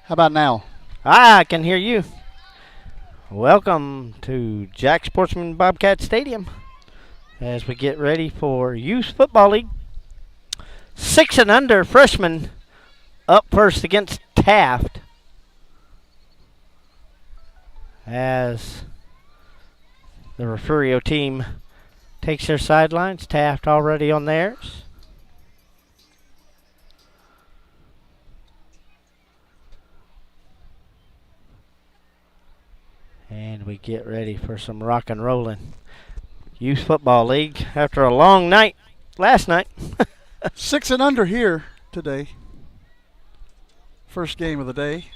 How about now? I can hear you. Welcome to Jack Sportsman Bobcat Stadium as we get ready for Youth Football League. 6 and under freshmen up first against Taft as the Refugio team takes their sidelines. Taft already on theirs. And we get ready for some rock and rolling. Youth Football League after a long night last night. 6 and under here today. First game of the day.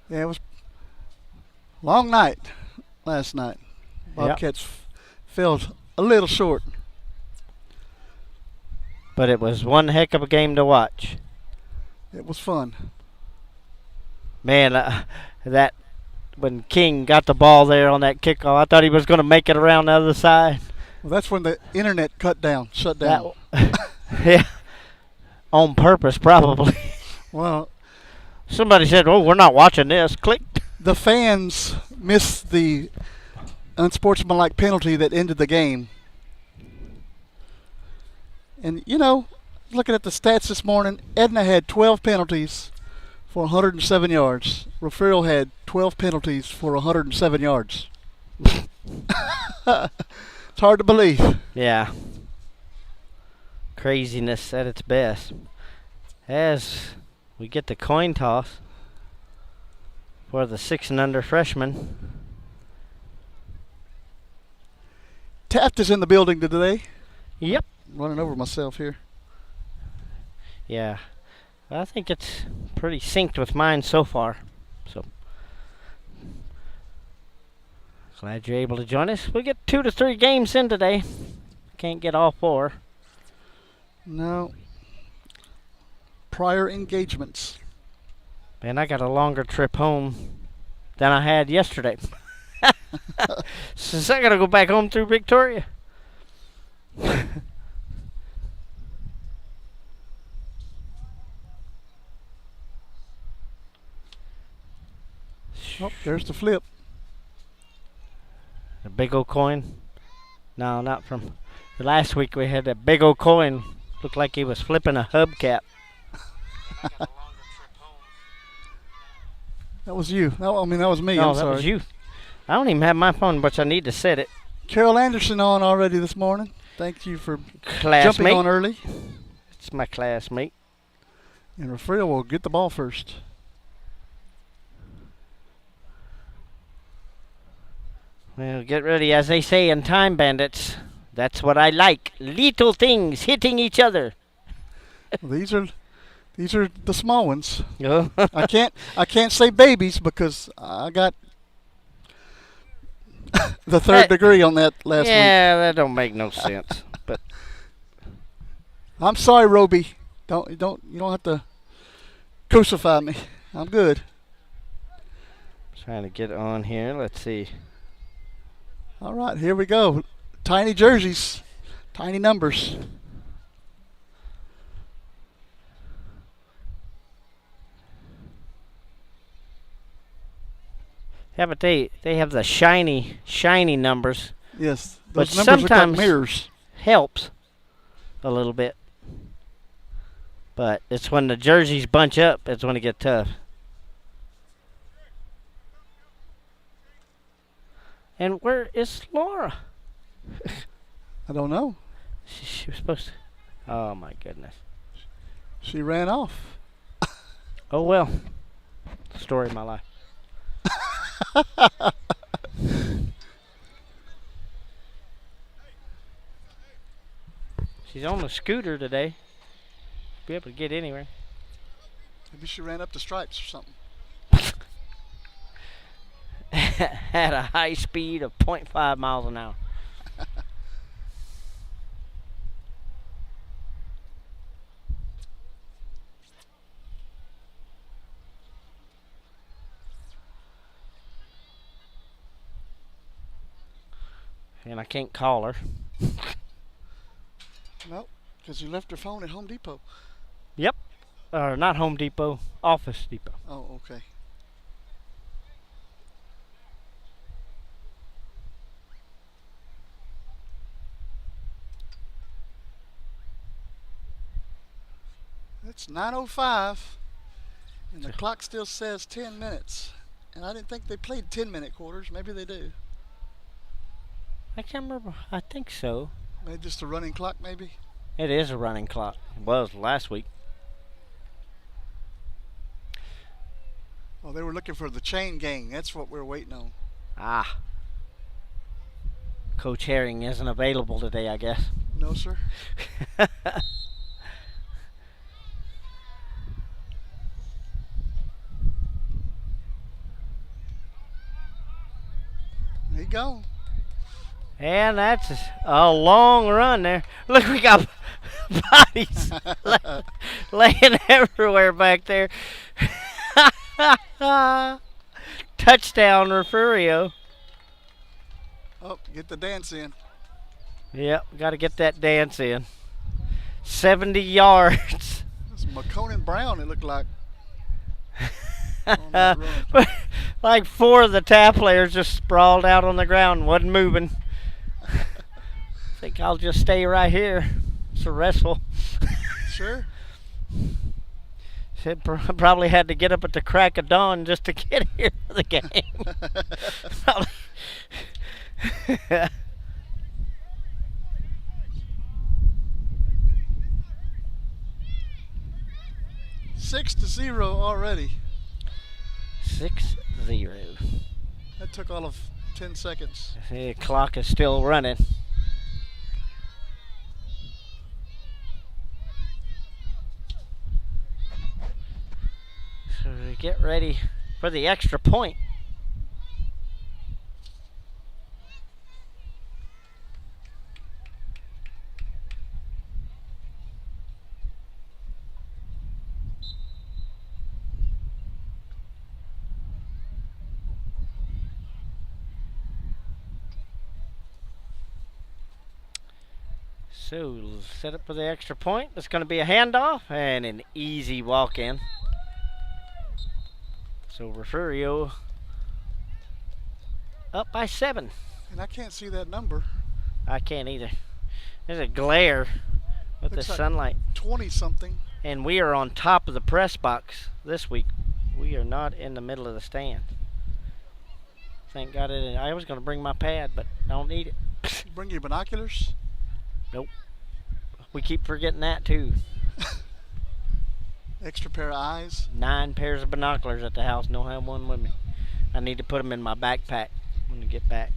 Yeah, it was a long night last night. Bobcats fell a little short. But it was one heck of a game to watch. It was fun. Man, that when King got the ball there on that kickoff, I thought he was going to make it around the other side. Well, that's when the internet shut down. Yeah, on purpose probably. Well, somebody said, "Oh, we're not watching this." Click. The fans missed the unsportsmanlike penalty that ended the game. And, looking at the stats this morning, Edna had 12 penalties for 107 yards. Refugio had 12 penalties for 107 yards. It's hard to believe. Yeah. Craziness at its best. As we get the coin toss for the 6 and under freshmen. Taft is in the building today. Yep. Running over myself here. Yeah. I think it's pretty synced with mine so far. So glad you're able to join us. We get 2 to 3 games in today. Can't get all 4. No. Prior engagements. Man, I got a longer trip home than I had yesterday. Since I got to go back home through Victoria. Oh, there's the flip. A big old coin. No, not from last week. We had a big old coin. Looked like he was flipping a hubcap. That was you. That was me. No, I'm that sorry. was you. I don't even have my phone, but I need to set it. Carol Anderson on already this morning. Thank you for Classmate. jumping on early. It's my classmate. And Refugio will get the ball first. Well, get ready. As they say in Time Bandits, that's what I like. Little things hitting each other. These are the small ones. Oh. I can't say babies because I got the third degree on that last week. Yeah, that don't make no sense. But I'm sorry, Roby. You don't have to crucify me. I'm good. trying to get on here. Let's see. All right, here we go. Tiny jerseys, tiny numbers. Yeah, but they have the shiny numbers. Yes, But those numbers look like sometimes mirrors. helps a little bit. But it's when the jerseys bunch up, it's when it gets tough. And where is Laura? I don't know. She was supposed to. Oh, my goodness. She ran off. Oh, well. Story of my life. She's on the scooter today. Be able to get anywhere. Maybe she ran up the stripes or something. At a high speed of 0.5 miles an hour. And I can't call her. Nope. Because you left your phone at Home Depot. Yep. Or not Home Depot, Office Depot. Oh, okay. It's 9:05, and the clock still says 10 minutes. And I didn't think they played 10-minute quarters. Maybe they do. I can't remember. I think so. Maybe just a running clock, maybe. It is a running clock. It was last week. Oh, they were looking for the chain gang. That's what we're waiting on. Ah. Coach Herring isn't available today, I guess. No, sir. There you go. And that's a long run there. Look, we got bodies laying everywhere back there. Touchdown, Refugio. Oh, get the dance in. Yep, got to get that dance in. 70 yards. It's McConan Brown, it looked like. On that run. Like 4 of the Taft players just sprawled out on the ground and wasn't moving. I think I'll just stay right here. It's a wrestle. Sure. Said probably had to get up at the crack of dawn just to get here for the game. Six to 0 already. 6-0. That took all of 10 seconds. The clock is still running. So we get ready for the extra point. So set up for the extra point. It's going to be a handoff and an easy walk-in. So Refugio up by 7. And I can't see that number. I can't either. There's a glare with Looks the like sunlight. 20-something. And we are on top of the press box this week. We are not in the middle of the stand. Thank God I was going to bring my pad, but I don't need it. Bring your binoculars? Nope. We keep forgetting that too. Extra pair of eyes? 9 pairs of binoculars at the house. Don't have one with me. I need to put them in my backpack when we get back.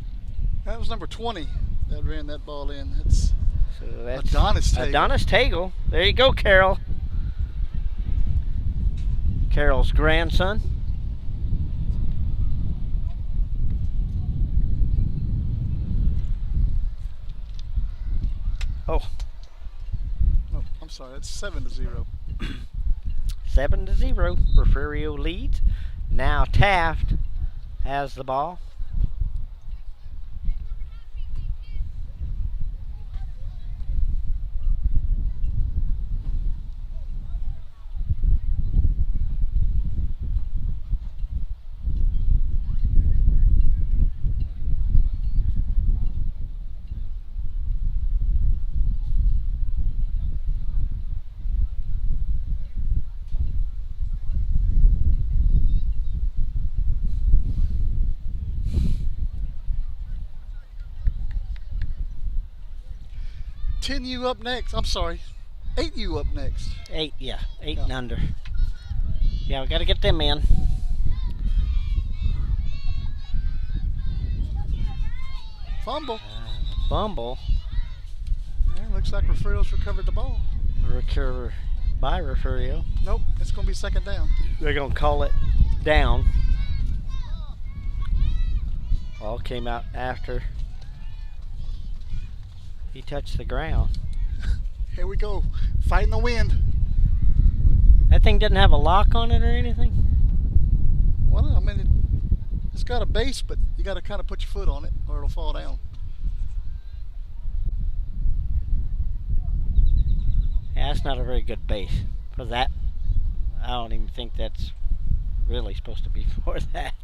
That was number 20 that ran that ball in. That's That's Adonis Tagle. Adonis Tagle. There you go, Carol. Carol's grandson. Oh. Oh, I'm sorry. That's 7 to 0. 7-0. Refugio leads. Now Taft has the ball. Ten U up next. I'm sorry. 8U up next. 8 and under. Yeah, we got to get them in. Fumble. Fumble. Yeah, looks like Refugio's recovered the ball. Recover by Refugio. Nope, it's going to be second down. They're going to call it down. Ball came out after he touched the ground. Here we go. Fighting the wind. That thing didn't have a lock on it or anything? Well, I mean, it's got a base, but you got to kind of put your foot on it or it'll fall down. Yeah, that's not a very good base for that. I don't even think that's really supposed to be for that.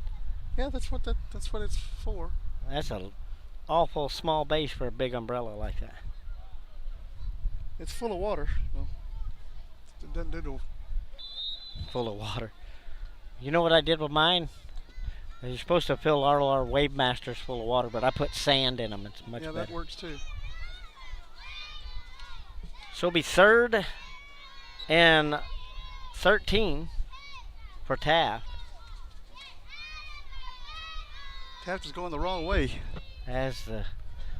Yeah, that's what it's for. That's an awful small base for a big umbrella like that. It's full of water. Well, it doesn't do no. Full of water. You know what I did with mine? You're supposed to fill all our Wave Masters full of water, but I put sand in them. It's much better. Yeah, that works too. So it'll be 3rd and 13 for Taft. Taft is going the wrong way. As the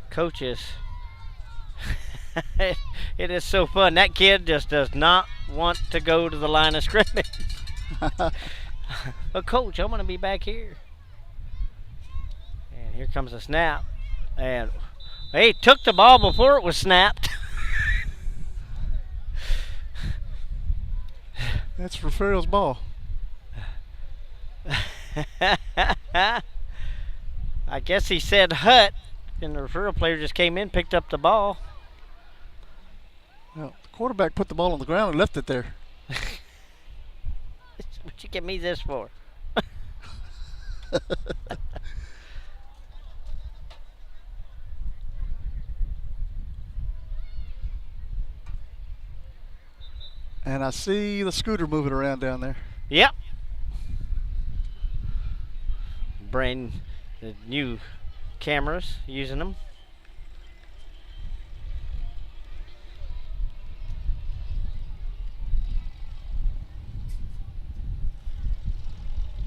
coaches, it is so fun. That kid just does not want to go to the line of scrimmage. But coach, I want to be back here. And here comes a snap. And he took the ball before it was snapped. That's Refugio's ball. I guess he said hut, and the Refugio player just came in, picked up the ball. Well, the quarterback put the ball on the ground and left it there. What you give me this for? And I see the scooter moving around down there. Yep. Brand the new cameras, using them.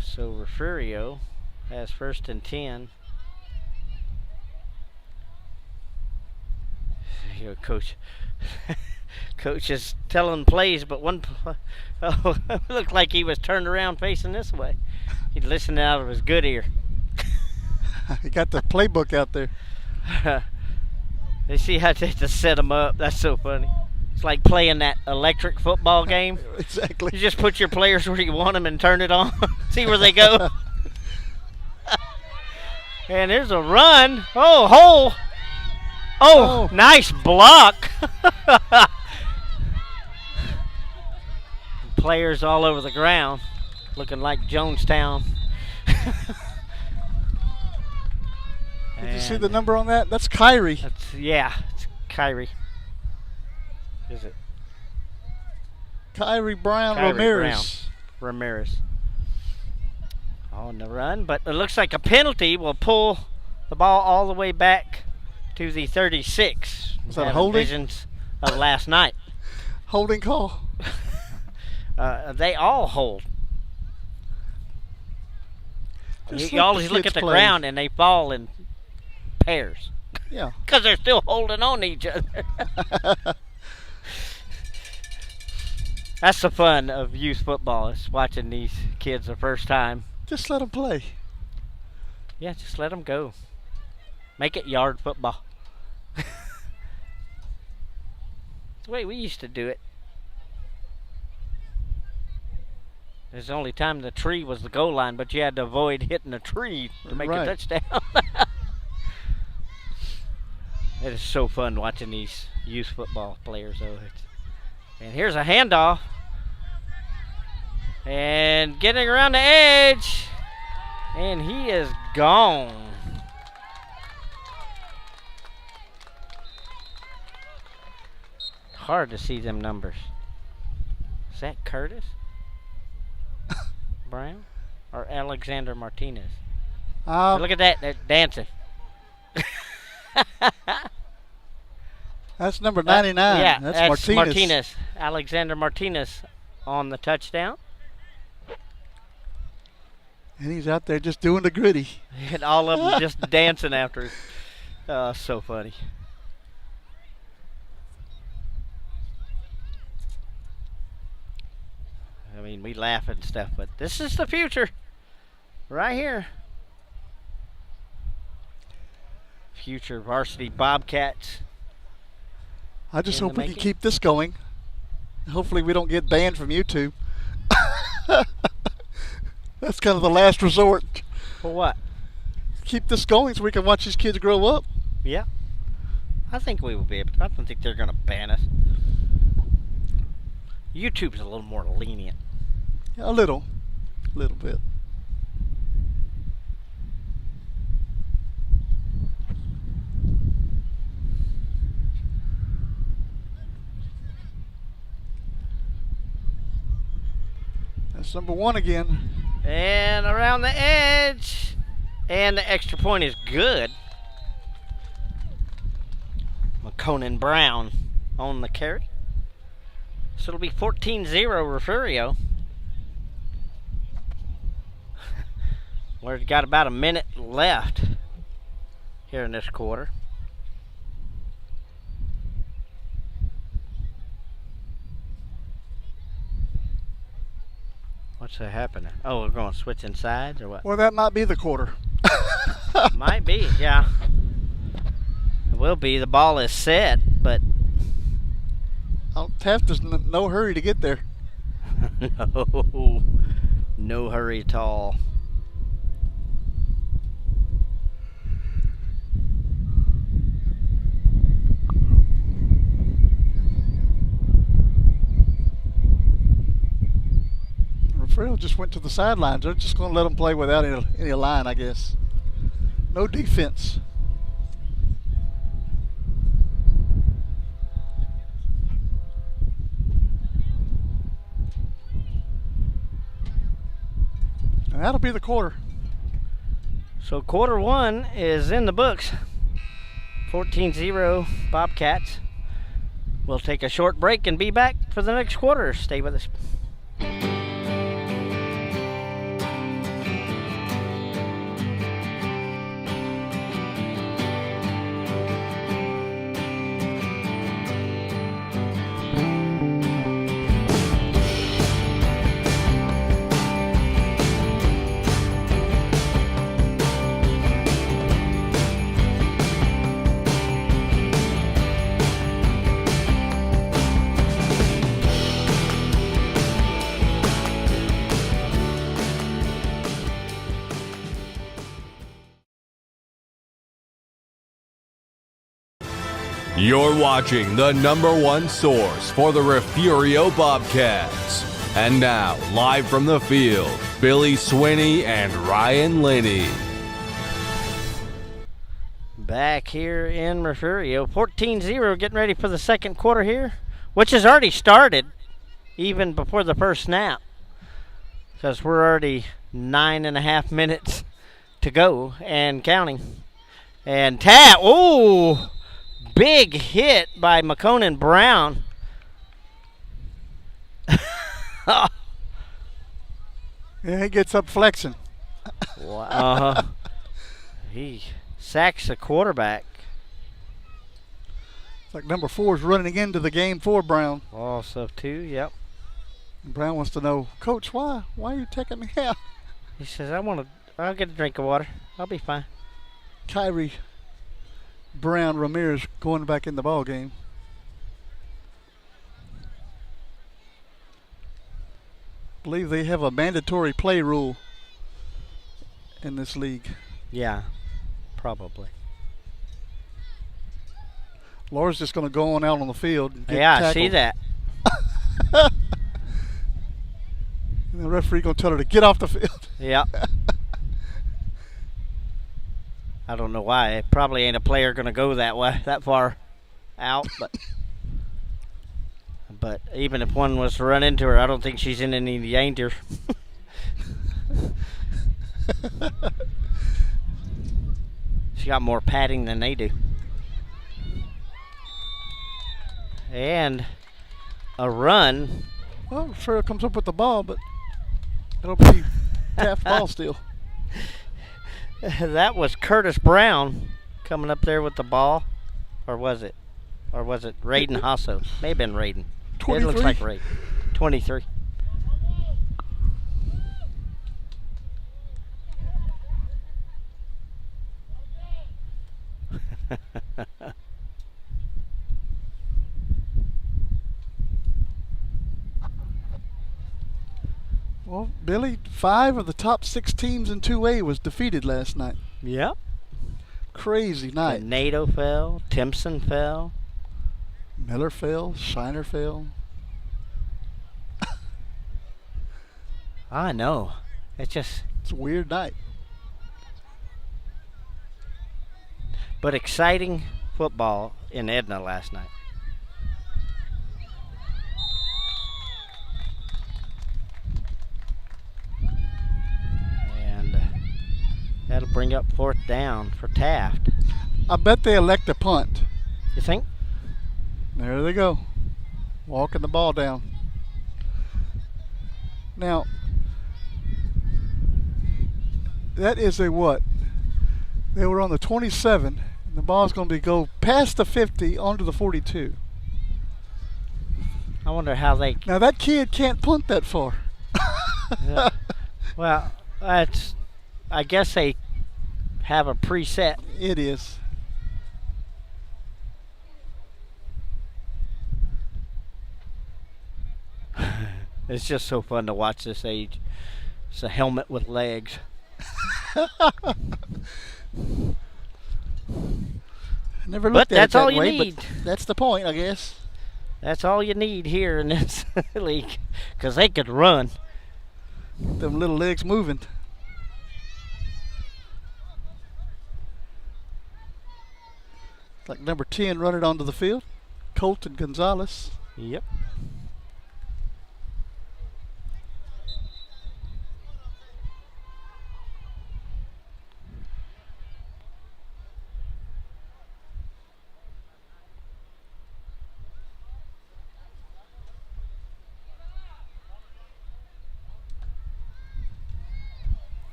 So Refugio has 1st and 10. You know, coach. Coach is telling plays, but it looked like he was turned around facing this way. He'd listen out of his good ear. He got the playbook out there. They see how they just set him up. That's so funny. It's like playing that electric football game. Exactly. You just put your players where you want them and turn it on. See where they go. And there's a run. Oh, hole. Oh, nice block. Players all over the ground, looking like Jonestown. Did you see the number on that? That's Kyrie. It's Kyrie. Is it? Kyrie Brown Kyrie Ramirez. Ramirez. On the run, but it looks like a penalty will pull the ball all the way back to the 36. Was that a holding? Visions of last night. Holding call. They all hold. You like always look at the ground and they fall in pairs. Yeah. Because they're still holding on to each other. That's the fun of youth football, is watching these kids the first time. Just let them play. Yeah, just let them go. Make it yard football. It's the way we used to do it. There's the only time the tree was the goal line, but you had to avoid hitting a tree to make a touchdown. It is so fun watching these youth football players, though. And here's a handoff. And getting around the edge. And he is gone. Hard to see them numbers. Is that Curtis Brown or Alexander Martinez? Look at that. They're dancing. That's number 99. Yeah, that's Martinez. Alexander Martinez on the touchdown. And he's out there just doing the gritty. And all of them just dancing after it. So funny. I mean, we laugh and stuff, but this is the future. Right here. Future varsity Bobcats. I just hope we can keep this going. Hopefully we don't get banned from YouTube. That's kind of the last resort. For what? Keep this going so we can watch these kids grow up. Yeah. I think we will be able to. I don't think they're going to ban us. YouTube's a little more lenient. A little bit. That's number 1 again. And around the edge. And the extra point is good. McConan Brown on the carry. So it'll be 14-0 Refugio. We've got about a minute left here in this quarter. What's happening? Oh, we're going to switch sides or what? Well, that might be the quarter. Might be, yeah. It will be. The ball is set, but Taft is no hurry to get there. No hurry at all. Refugio just went to the sidelines. They're just going to let them play without any line, I guess. No defense. And that'll be the quarter. So quarter 1 is in the books. 14-0 Bobcats. We'll take a short break and be back for the next quarter. Stay with us. You're watching the #1 source for the Refugio Bobcats. And now, live from the field, Billy Swinney and Ryan Linney. Back here in Refugio. 14-0, getting ready for the second quarter here, which has already started even before the first snap. Because we're already 9.5 minutes to go and counting. And Taft, oh! Big hit by McConan Brown. Yeah, he gets up flexing. He sacks the quarterback. It's like number 4 is running into the game for Brown. Loss of 2, yep. And Brown wants to know, Coach, why are you taking me out? He says, I'll get a drink of water. I'll be fine. Kyrie Brown Ramirez going back in the ball game. I believe they have a mandatory play rule in this league. Yeah, probably. Laura's just going to go on out on the field and get Yeah, tackled. I see that. And the referee going to tell her to get off the field. Yeah. I don't know why. It probably ain't a player going to go that far out, but even if one was to run into her, I don't think she's in any danger. She got more padding than they do. And a run. Well, Farrell comes up with the ball, but it'll be Taft ball still. That was Curtis Brown coming up there with the ball. Or was it? Or was it Raiden Hasso? May have been Raiden. 23? It looks like Raiden. 23. Well, Billy, 5 of the top 6 teams in 2A was defeated last night. Yep. Crazy night. NATO fell. Timpson fell. Miller fell. Shiner fell. I know. It's a weird night. but exciting football in Edna last night. And that'll bring up 4th down for Taft. I bet they elect a punt. You think? There they go. Walking the ball down. Now, that is a what? They were on the 27, and the ball's going to go past the 50 onto the 42. I wonder how they... Now, that kid can't punt that far. Yeah. Well, that's... I guess they have a preset. It is. It's just so fun to watch this age. It's a helmet with legs. Never But looked at that's it that all you way, need. but that's the point, I guess. That's all you need here in this league, because they could run. Get them little legs moving. Like number 10 running onto the field, Colton Gonzalez. Yep.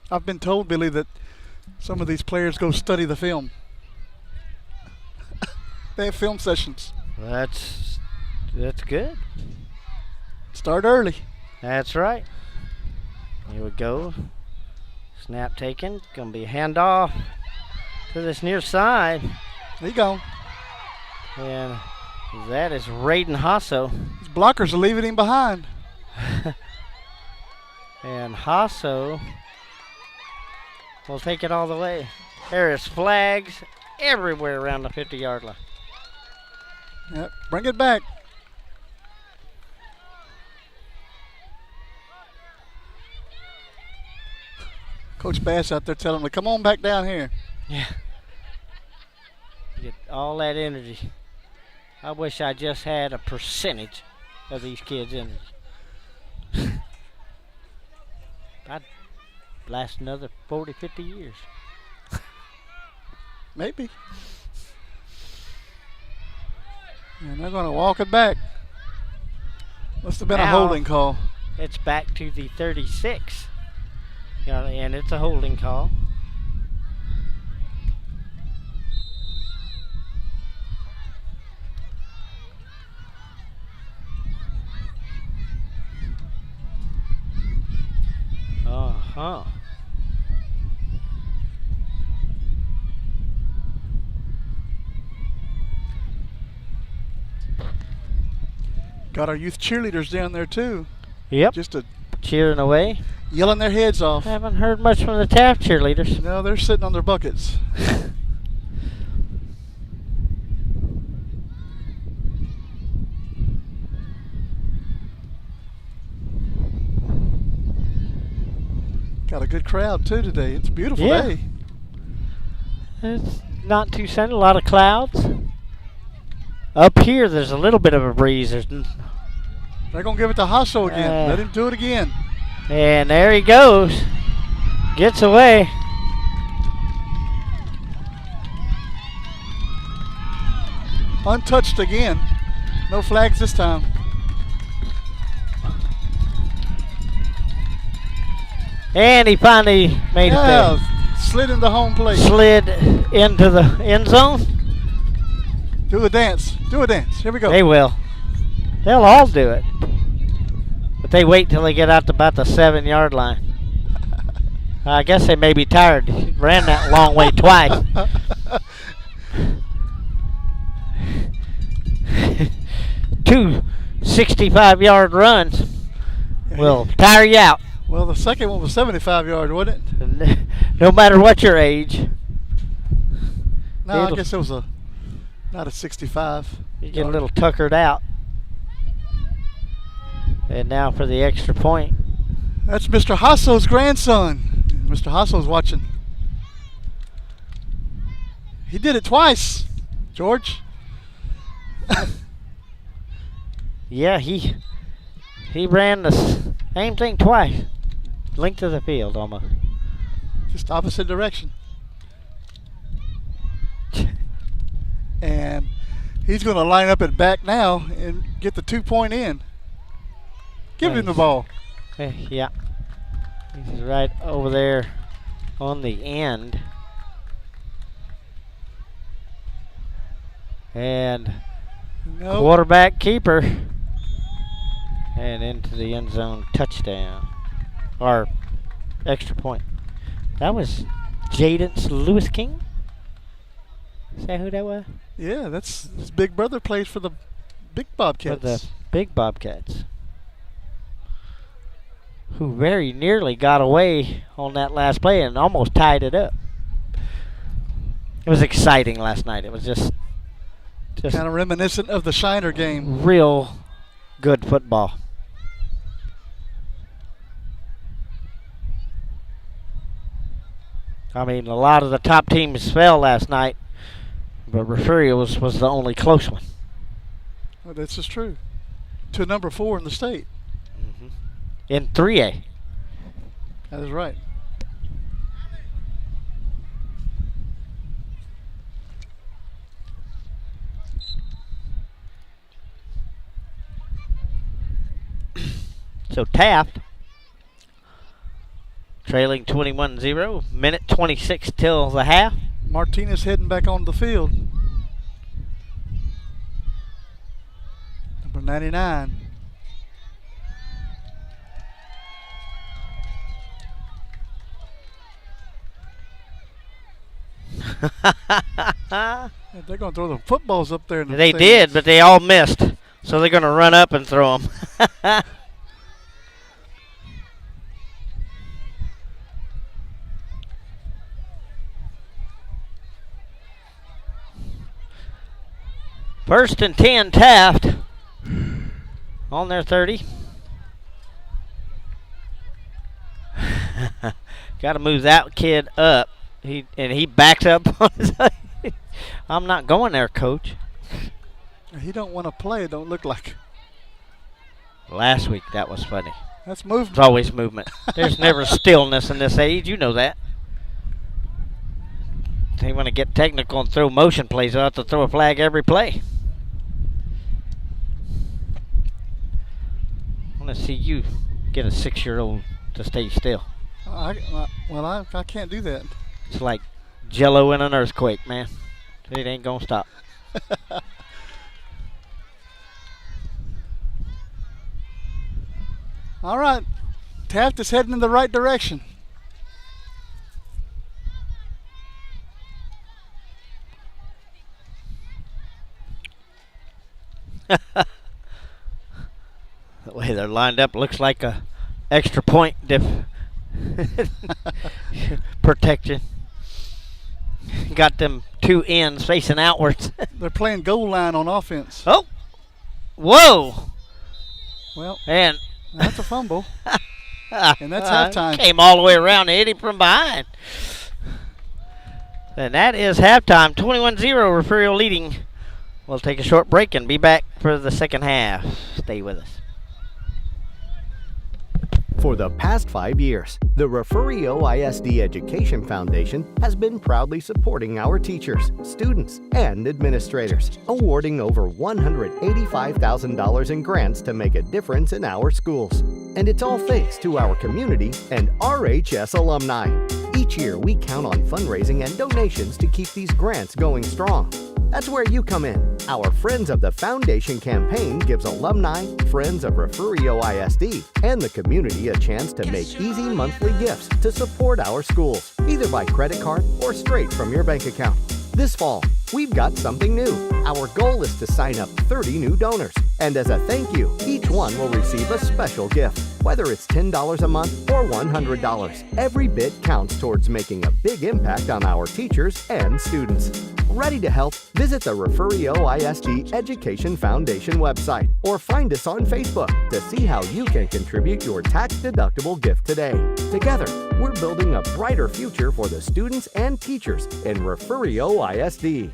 I've been told, Billy, that some of these players go study the film. They have film sessions. That's good. Start early. That's right. Here we go. Snap taken. Gonna be a handoff to this near side. There you go. And that is Raiden Hasso. His blockers are leaving him behind. And Hasso will take it all the way. There is flags everywhere around the 50-yard line. Yep, bring it back. Coach Bass out there telling them to come on back down here. Yeah. Get all that energy. I wish I just had a percentage of these kids' energy. I'd last another 40, 50 years. Maybe. And they're going to walk it back. Must have been a holding call. It's back to the 36. And it's a holding call. Uh-huh. Got our youth cheerleaders down there too. Yep. Just cheering away. Yelling their heads off. Haven't heard much from the Taft cheerleaders. No, they're sitting on their buckets. Got a good crowd too today. It's a beautiful day. It's not too sunny. A lot of clouds. Up here, there's a little bit of a breeze. They're gonna give it to Hasso again. Let him do it again. And there he goes. Gets away. Untouched again. No flags this time. And he finally made it there. Slid into home plate. Slid into the end zone. Do a dance. Do a dance. Here we go. They will. They'll all do it. But they wait till they get out to about the 7-yard line. I guess they may be tired. He ran that long way twice. Two 65-yard runs will tire you out. Well, the second one was 75 yards, wasn't it? No matter what your age. No, I guess it was not a 65. You get a little tuckered out. And now for the extra point. That's Mr. Hasso's grandson. Mr. Hasso's watching. He did it twice, George. Yeah, he ran the same thing twice. Length of the field almost. Just opposite direction. And he's going to line up at back now and get the 2-point in. Give him the ball. Yeah. He's right over there on the end. And quarterback keeper. And into the end zone touchdown. Or extra point. That was Jaden Lewis King? Is that who that was? Yeah, that's his big brother plays for the big Bobcats. For the big Bobcats. Who very nearly got away on that last play and almost tied it up. It was exciting last night. It was just kind of reminiscent of the Shiner game. Real good football. I mean, a lot of the top teams fell last night, but Refugio was the only close one. Well, this is true. To number 4 in the state. Mm-hmm. In 3A. That is right. So Taft trailing 21-0, minute 26 till the half. Martinez heading back on the field. Number 99. They're going to throw the footballs up there. They did, but they all missed. So they're going to run up and throw them. First and 10, Taft on their 30. Got to move that kid up. He backs up on his side. I'm not going there, coach. He don't want to play, it don't look like. Last week, that was funny. That's movement. It's always movement. There's never stillness in this age. You know that. They want to get technical and throw motion plays. They'll have to throw a flag every play. I want to see you get a 6-year-old to stay still. I can't do that. It's like Jello in an earthquake, man. It ain't going to stop. All right. Taft is heading in the right direction. The way they're lined up looks like a extra point protection. Got them two ends facing outwards. They're playing goal line on offense. Oh! Whoa! Well, and that's a fumble. And that's halftime. Came all the way around and hit him from behind. And that is halftime. 21-0, Refugio leading. We'll take a short break and be back for the second half. Stay with us. For the past 5 years, the Refugio ISD Education Foundation has been proudly supporting our teachers, students, and administrators, awarding over $185,000 in grants to make a difference in our schools. And it's all thanks to our community and RHS alumni. Each year, we count on fundraising and donations to keep these grants going strong. That's where you come in. Our Friends of the Foundation campaign gives alumni, friends of Refugio ISD, and the community a chance to make easy monthly gifts to support our schools, either by credit card or straight from your bank account. This fall, we've got something new. Our goal is to sign up 30 new donors. And as a thank you, each one will receive a special gift. Whether it's $10 a month or $100, every bit counts towards making a big impact on our teachers and students. Ready to help? Visit the Refugio ISD Education Foundation website or find us on Facebook to see how you can contribute your tax-deductible gift today. Together, we're building a brighter future for the students and teachers in Refugio ISD.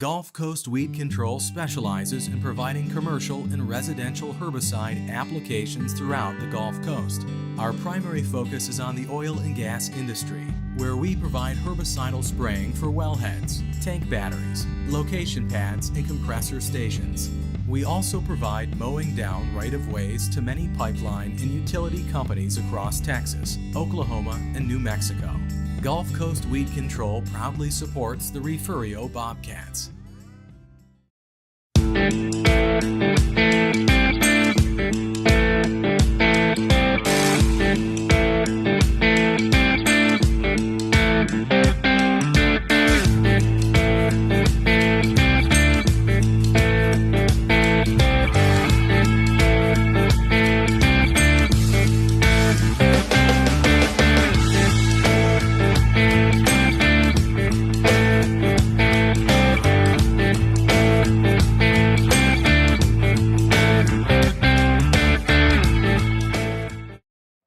Gulf Coast Weed Control specializes in providing commercial and residential herbicide applications throughout the Gulf Coast. Our primary focus is on the oil and gas industry, where we provide herbicidal spraying for wellheads, tank batteries, location pads, and compressor stations. We also provide mowing down right-of-ways to many pipeline and utility companies across Texas, Oklahoma, and New Mexico. Gulf Coast Weed Control proudly supports the Refugio Bobcats.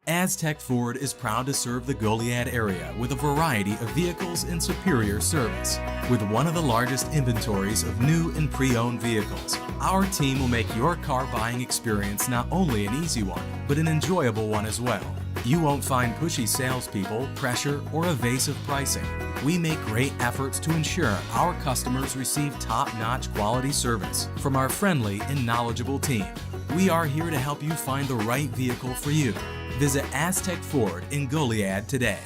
Aztec Ford is proud to serve the Goliad area with a variety of vehicles and superior service. With one of the largest inventories of new and pre-owned vehicles, our team will make your car buying experience not only an easy one, but an enjoyable one as well. You won't find pushy salespeople, pressure, or evasive pricing. We make great efforts to ensure our customers receive top-notch quality service from our friendly and knowledgeable team. We are here to help you find the right vehicle for you. Visit Aztec Ford in Goliad today.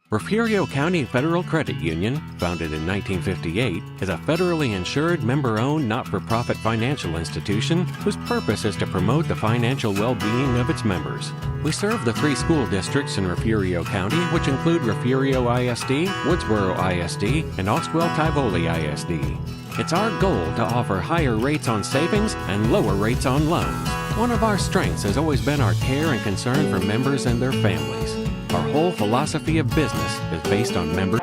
Refugio County Federal Credit Union, founded in 1958, is a federally insured, member-owned, not-for-profit financial institution whose purpose is to promote the financial well-being of its members. We serve the 3 school districts in Refugio County, which include Refugio ISD, Woodsboro ISD, and Oswell-Tivoli ISD. It's our goal to offer higher rates on savings and lower rates on loans. One of our strengths has always been our care and concern for members and their families. Our whole philosophy of business is based on member.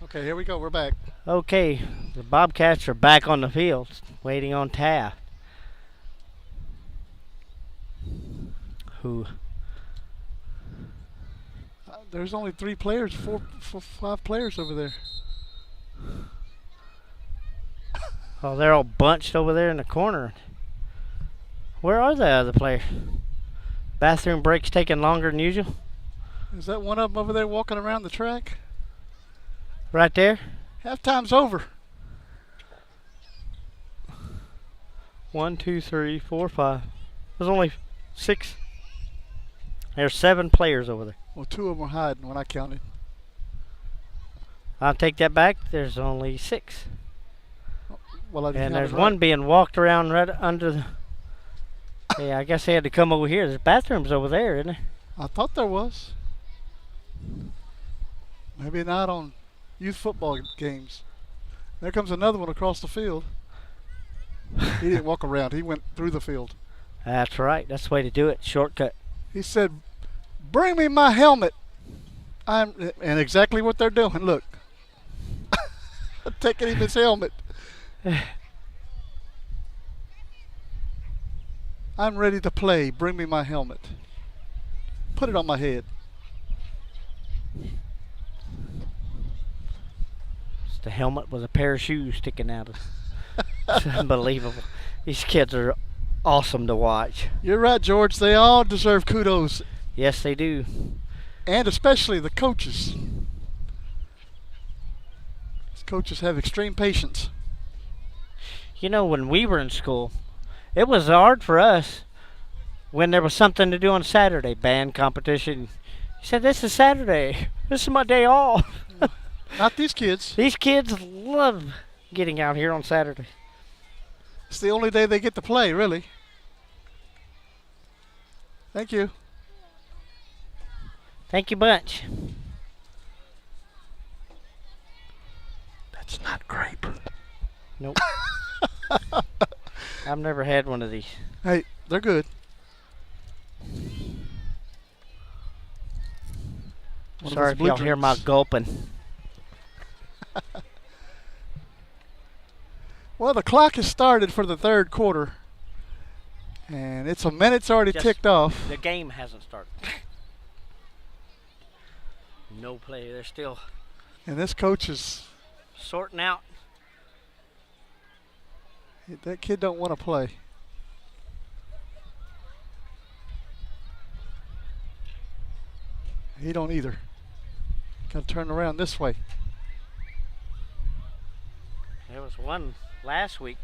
Okay, here we go. We're back. Okay, the Bobcats are back on the field, waiting on Taft. Who? There's only 3 players, 5 players over there. Oh, they're all bunched over there in the corner. Where are the other players? Bathroom breaks taking longer than usual? Is that one of them over there walking around the track? Right there? Halftime's over. 1, 2, 3, 4, 5. There's only 6. There's 7 players over there. Well, 2 of them were hiding when I counted. I'll take that back. There's only 6. Well, I And counted there's right. one being walked around right under the... Yeah, I guess they had to come over here. There's bathrooms over there, isn't there? I thought there was. Maybe not on youth football games. There comes another one across the field. He didn't walk around. He went through the field. That's right. That's the way to do it. Shortcut. He said, "Bring me my helmet." And exactly what they're doing. Look. Taking him his helmet. I'm ready to play. Bring me my helmet. Put it on my head. It's the helmet with a pair of shoes sticking out of it. It's unbelievable. These kids are awesome to watch. You're right, George. They all deserve kudos. Yes, they do. And especially the coaches. These coaches have extreme patience. You know, when we were in school, it was hard for us when there was something to do on Saturday. Band competition. You said, this is Saturday. This is my day off. Not these kids. These kids love getting out here on Saturday. It's the only day they get to play, really. Thank you. Thank you bunch. That's not grape. Nope. I've never had one of these. Hey, they're good. One of Sorry those if blue y'all hear my drinks. gulping. Well, the clock has started for the third quarter. And it's a minute's already Just- ticked off. The game hasn't started. No play. They're still And this coach is, sorting out. that kid don't want to play. He don't either. Got to turn around this way. There was one last week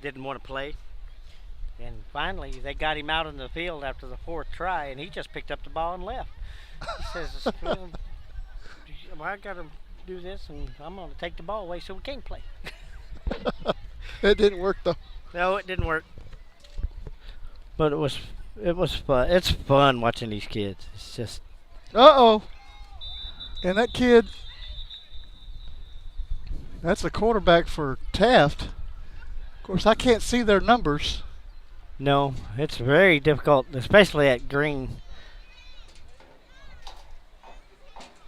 didn't want to play. And finally, they got him out in the field after the 4th try, and he just picked up the ball and left. He says, well, I got to do this, and I'm going to take the ball away so we can't play. It didn't work though. No, it didn't work. But it was fun. It's fun watching these kids. It's just Uh-oh. And that kid, that's the quarterback for Taft. Of course, I can't see their numbers. no, it's very difficult, especially at green.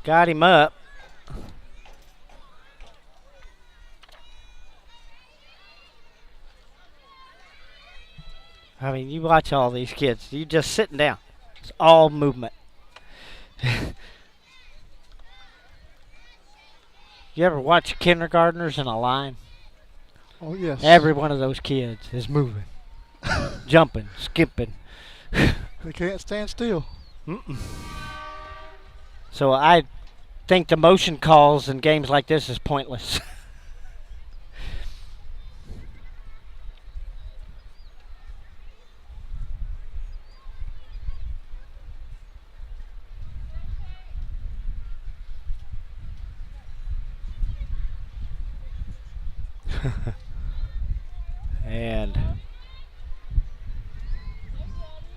Got him up. I mean, you watch all these kids. You just sitting down. It's all movement. You ever watch kindergartners in a line? Oh, yes. Every one of those kids is moving, jumping, skipping. They can't stand still. Mm-mm. So I think the motion calls in games like this is pointless.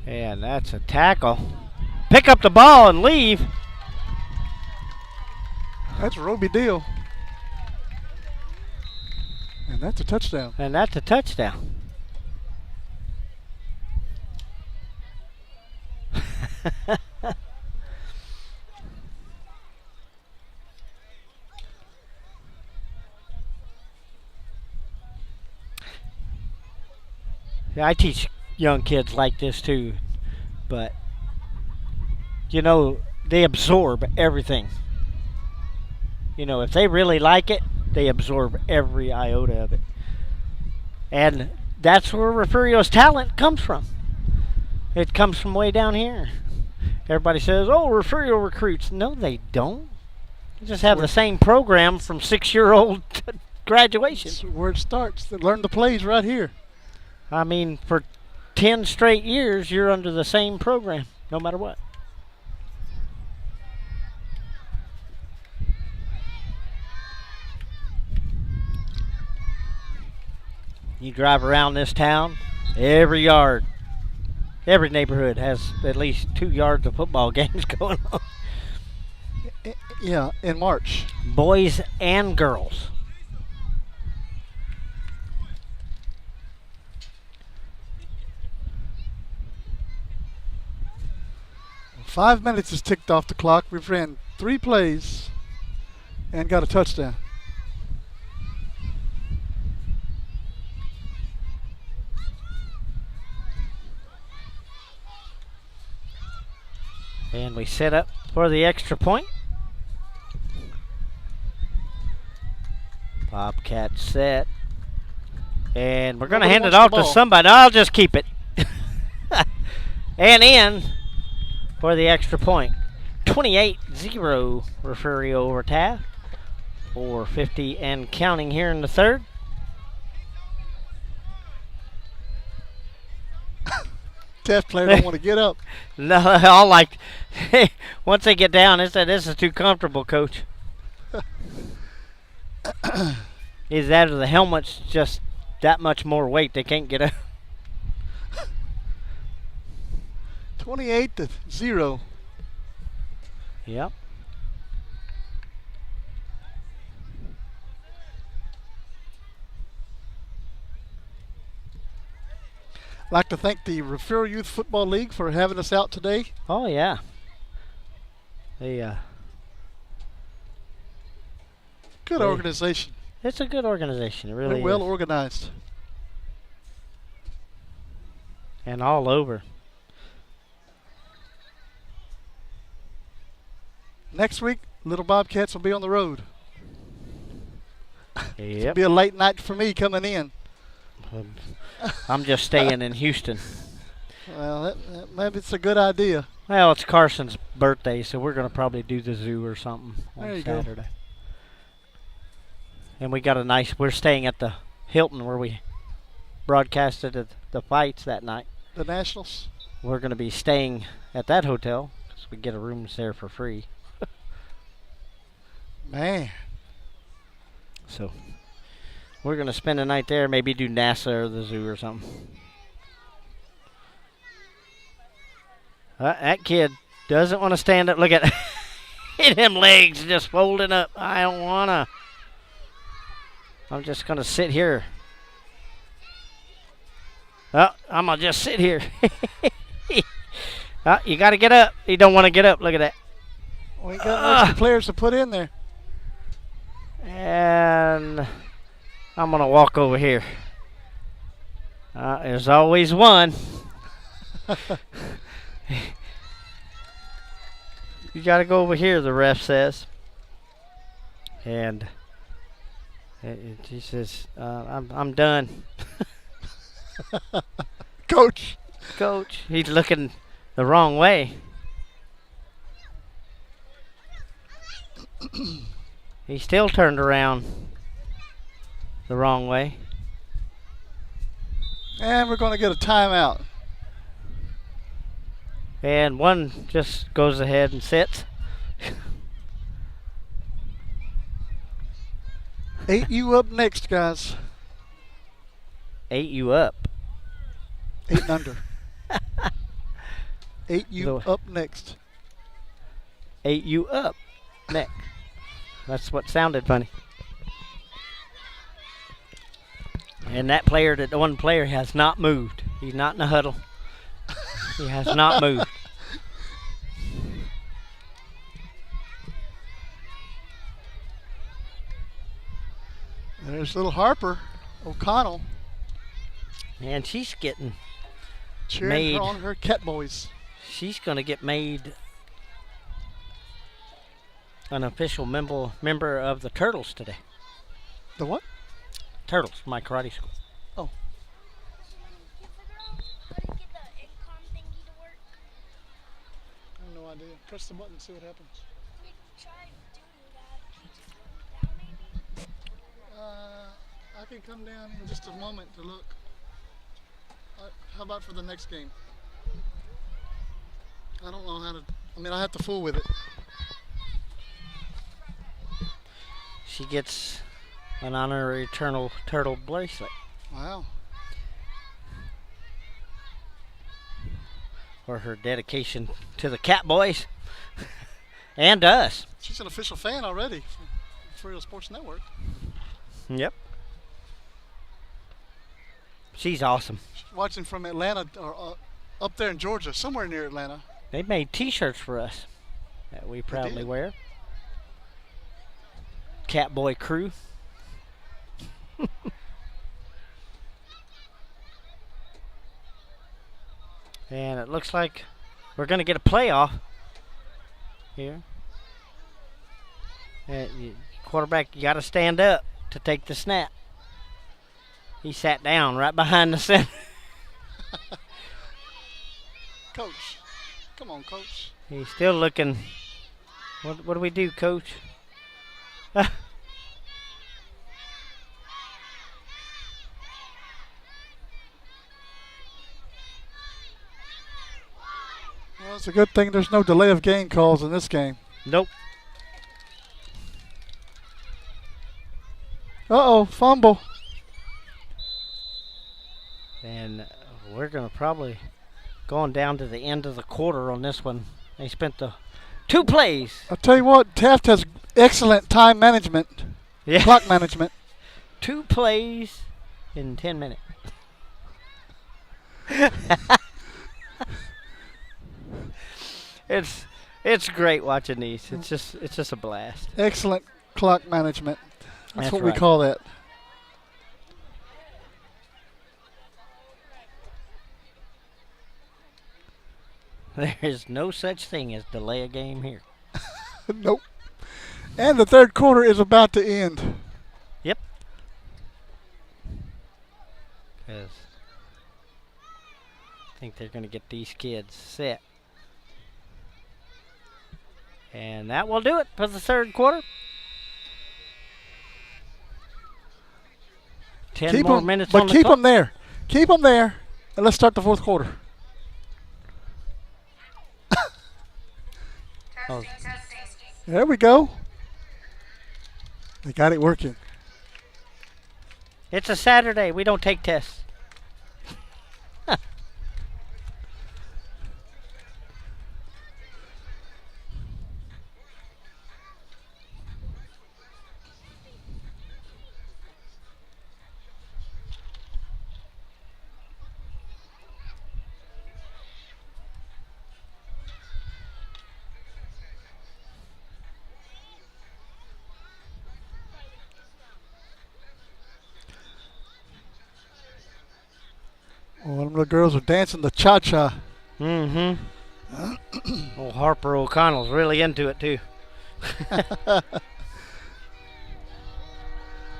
And that's a tackle. Pick up the ball and leave. That's Roby Deal. And that's a touchdown. And that's a touchdown. Yeah, I teach young kids like this too, but you know, they absorb everything. You know, if they really like it, they absorb every iota of it. And that's where Refugio's talent comes from. It comes from way down here. Everybody says, oh, Refugio recruits. No, they don't. They just have the same program from 6-year-old graduation. That's where it starts. They learn the plays right here. I mean, for 10 straight years, you're under the same program, no matter what. You drive around this town, every yard, every neighborhood has at least 2 yards of football games going on. Yeah, in March. Boys and girls. Five minutes is ticked off the clock. We've ran 3 plays and got a touchdown. And we set up for the extra point. Bobcat set. And we're going to hand it off to somebody. I'll just keep it. And in for the extra point. 28-0 Refugio over Taft. 4:50 and counting here in the third. Taft player don't want to get up. No, all like, once they get down, they said, this is too comfortable, coach. Is that or the helmet's just that much more weight, they can't get up. 28-0. Yep. I'd like to thank the Refugio Youth Football League for having us out today. Oh, yeah. Good organization. It's a good organization. It really They're well is. organized. And all over. Next week, Little Bobcats will be on the road. Yep. It'll be a late night for me coming in. I'm just staying in Houston. Well, maybe it's a good idea. Well, it's Carson's birthday, so we're going to probably do the zoo or something on Saturday. Go. And we got we're staying at the Hilton where we broadcasted the fights that night. The Nationals? We're going to be staying at that hotel because we get a room there for free. Man. So we're going to spend the night there, maybe do NASA or the zoo or something. That kid doesn't want to stand up. Look at him legs just folding up. I don't want to. I'm just going to sit here. Oh, I'm going to just sit here. Oh, you got to get up. You don't want to get up. Look at that. We got extra players to put in there. And I'm going to walk over here. There's always one. You got to go over here, the ref says. And he says, I'm done. Coach. He's looking the wrong way. He still turned around the wrong way. And we're going to get a timeout. And one just goes ahead and sits. 8U up next, guys. 8U up. 8 and under. 8U up next. 8U up next. That's what sounded funny. And that one player has not moved. He's not in the huddle. He has not moved. There's little Harper O'Connell. And she's getting cheering her on her cat boys. She's going to get made an official member of the Turtles today. The what? Turtles, my karate school. Oh. Get the intercom thingy to work. I have no idea. Press the button and see what happens. We tried doing that. Down maybe? I can come down in just a moment to look. How about for the next game? I don't know how to. I mean, I have to fool with it. She gets an honorary turtle bracelet. Wow. For her dedication to the Catboys and us. She's an official fan already for Refugio Sports Network. Yep. She's awesome. She's watching from Atlanta or up there in Georgia, somewhere near Atlanta. They made T-shirts for us that we proudly wear. Catboy crew. And it looks like we're going to get a playoff here. Quarterback, you got to stand up to take the snap. He sat down right behind the center. Coach. Come on, Coach. He's still looking. What do we do, Coach? Well, it's a good thing there's no delay of game calls in this game. Nope. Uh-oh, fumble. And we're going to probably going down to the end of the quarter on this one. They spent the 2 plays. I'll tell you what, Taft has excellent time management, clock management. 2 plays in 10 minutes. It's great watching these. It's just a blast. Excellent clock management. That's what right. we call that. There is no such thing as delay a game here. Nope. And the third quarter is about to end. Yep. Because I think they're going to get these kids set. And that will do it for the third quarter. 10 more minutes on the keep clock. them there. Keep them there. And let's start the fourth quarter. Oh. There we go. They got it working. It's a Saturday. We don't take tests. Oh, them little girls are dancing the cha-cha. Mm-hmm. Old Harper O'Connell's really into it, too.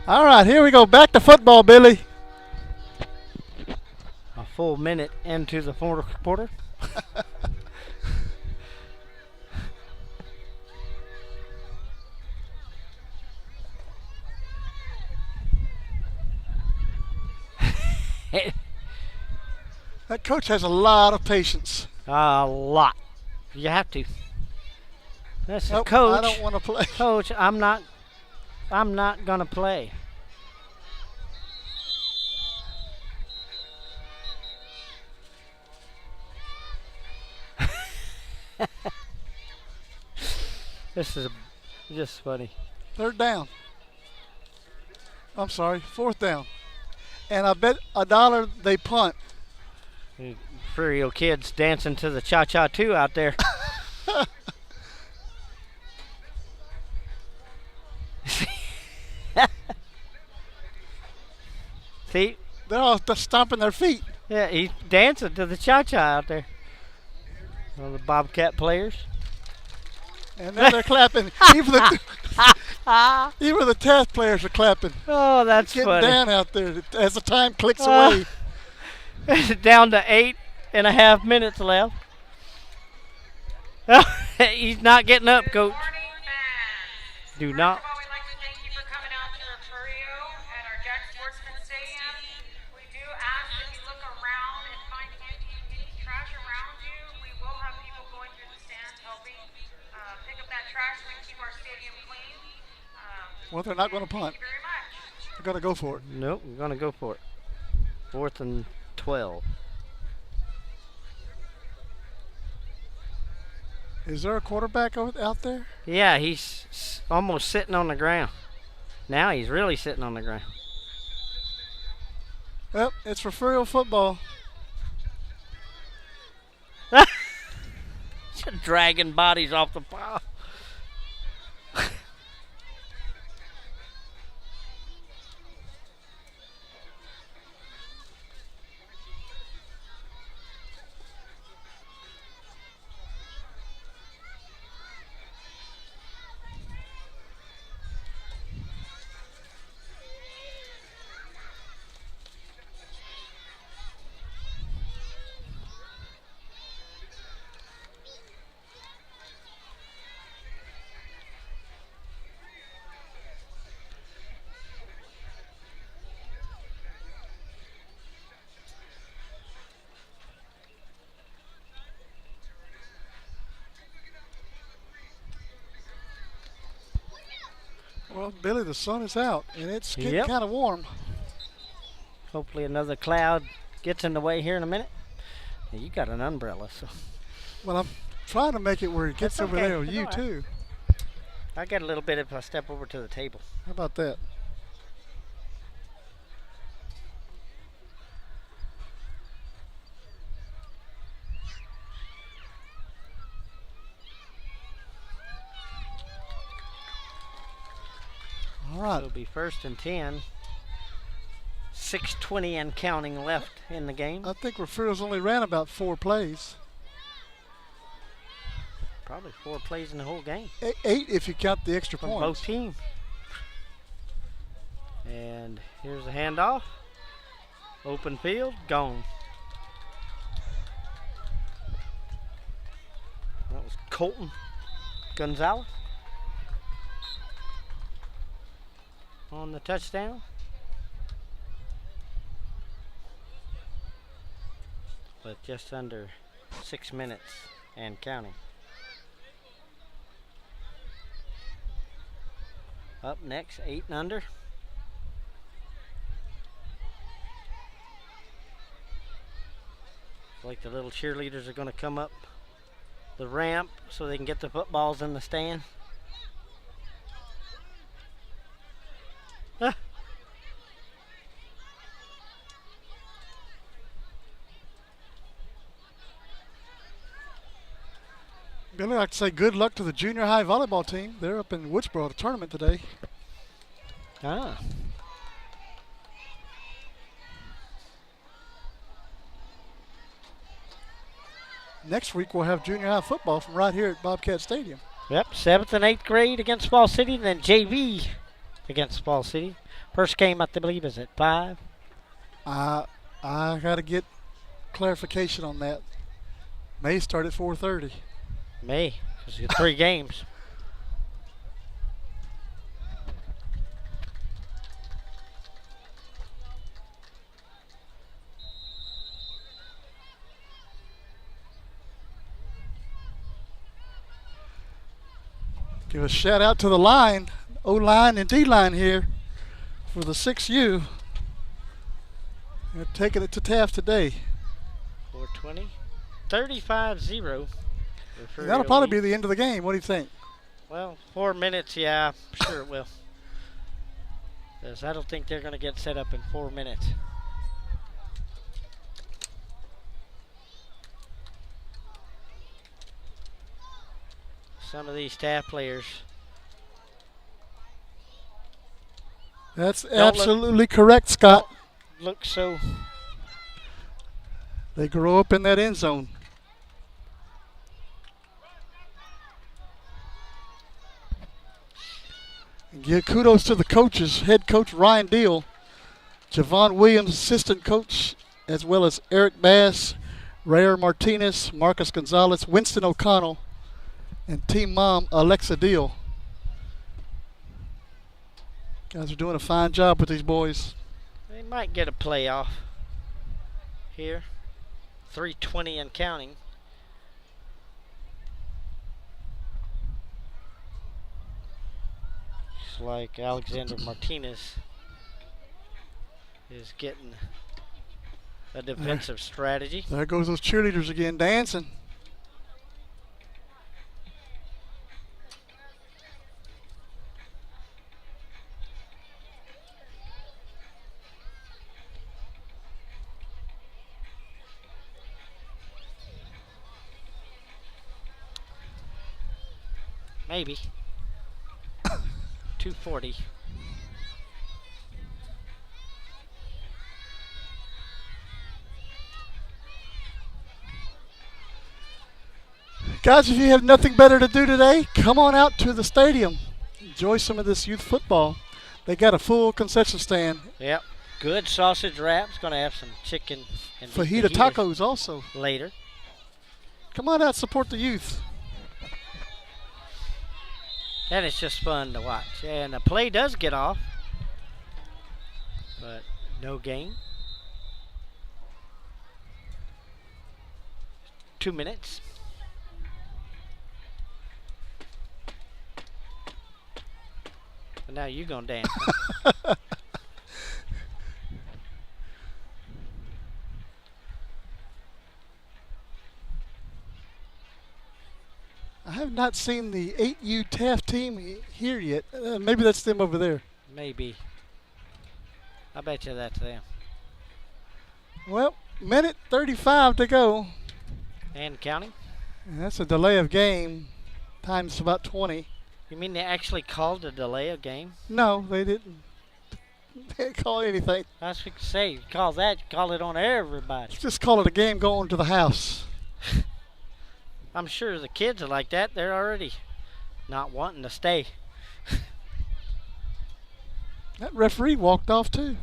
All right, here we go. Back to football, Billy. A full minute into the fourth quarter. That coach has a lot of patience. A lot. You have to. That's Nope, coach. I don't want to play. Coach, I'm not gonna play. This is just funny. Third down. I'm sorry, fourth down. And I bet $1 they punt. Refugio kids dancing to the cha-cha too out there. See? They're all stomping their feet. Yeah, he's dancing to the cha-cha out there. All the Bobcat players. And now they're clapping. Even the Taft players are clapping. Oh, that's Getting funny. down out there as the time clicks away. Down to 8.5 minutes left. He's not getting up, Coach. Do not. Well, we'd like to thank you for coming out to Refugio at our Sportsman Stadium. We do ask that you look around and find Well, they're not going to punt. They're going to go for it. Nope, we're going to go for it. 4th and 12. Is there a quarterback out there? Yeah, he's almost sitting on the ground. Now he's really sitting on the ground. Yep, it's Refugio football. Dragging bodies off the pile. Well, Billy, the sun is out, and it's getting Yep. kind of warm. Hopefully another cloud gets in the way here in a minute. Yeah, you got an umbrella, so Well, I'm trying to make it where it gets That's over okay. there with That's you, all right. too. I got a little bit if I step over to the table. How about that? All right. It'll be 1st and 10. 6:20 and counting left in the game. I think Refugio's only ran about 4 plays. Probably 4 plays in the whole game 8 if you count the extra from points. both teams. And here's the handoff. Open field, gone. That was Colton Gonzalez on the touchdown. With just under 6 minutes and counting. Up next, 8 and under. Like the little cheerleaders are going to come up the ramp so they can get the footballs in the stand. Ah. Billy, I'd like to say good luck to the junior high volleyball team. They're up in Woodsboro at a tournament today. Ah. Next week we'll have junior high football from right here at Bobcat Stadium. Yep, 7th and 8th grade against Fall City, and then JV against Fall City. First game, I believe, is at 5. I got to get clarification on that. May start at 4:30. May, because you got 3 games. Give a shout out to the line, O-line and D-line here for the 6U. They're taking it to Taft today. 4:20. 35-0. That'll probably be the end of the game. What do you think? Well, 4 minutes, yeah, sure it will. Because I don't think they're going to get set up in 4 minutes. Some of these Taft players. That's look- absolutely correct, Scott. Look so. They grow up in that end zone. And give kudos to the coaches, head coach Ryan Deal, Javon Williams, assistant coach, as well as Eric Bass, Rayer Martinez, Marcus Gonzalez, Winston O'Connell, and team mom Alexa Deal. Guys are doing a fine job with these boys. They might get a playoff here. 3:20 and counting. Looks like Alexander Martinez is getting a defensive strategy. There goes those cheerleaders again dancing. Maybe. 240. Guys, if you have nothing better to do today, come on out to the stadium. Enjoy some of this youth football. They got a full concession stand. Yep. Good sausage wraps. Going to have some chicken and Fajita tacos also. later. Come on out, support the youth. And it's just fun to watch. And the play does get off, but no gain. 2 minutes. But now you're going to dance. Huh? I have not seen the 8U Taft team here yet. Maybe that's them over there. Maybe. I bet you that's them. Well, minute 35 to go. And counting. And that's a delay of game. Time's about 20. You mean they actually called a delay of game? No, they didn't. They didn't call anything. That's what you say. You call that, you call it on everybody. Just call it a game going to the house. I'm sure the kids are like that. They're already not wanting to stay. That referee walked off too.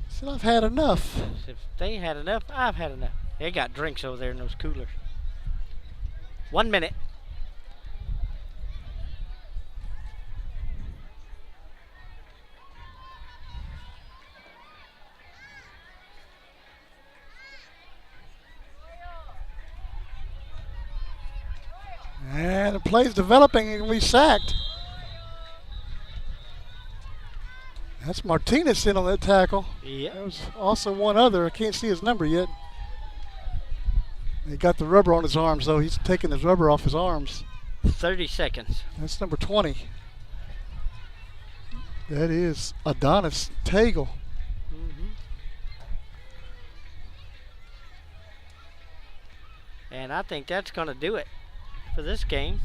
Said, I've had enough. If they had enough, I've had enough. They got drinks over there in those coolers. 1 minute. And the play's developing and we sacked. That's Martinez in on that tackle. Yeah. There was also one other. I can't see his number yet. He got the rubber on his arms, though. He's taking his rubber off his arms. 30 seconds. That's number 20. That is Adonis Tagle. And I think that's going to do it for this game.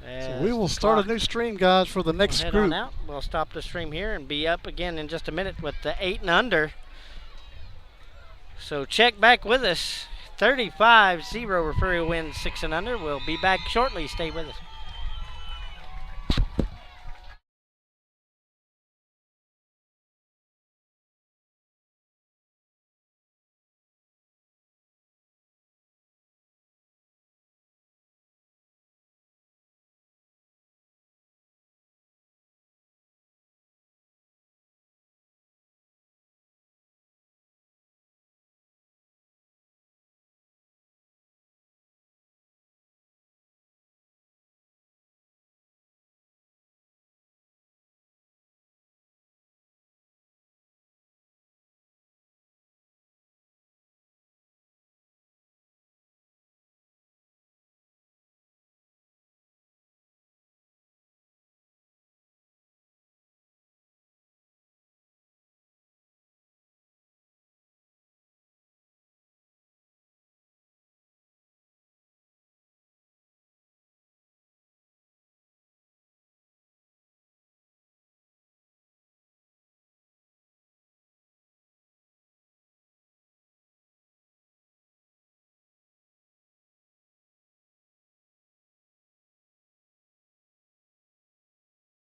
So we will start a new stream, guys, for the next head group. on out. We'll stop the stream here and be up again in just a minute with the 8 and under. So check back with us. 35-0 Refugio wins 6 and under. We'll be back shortly. Stay with us.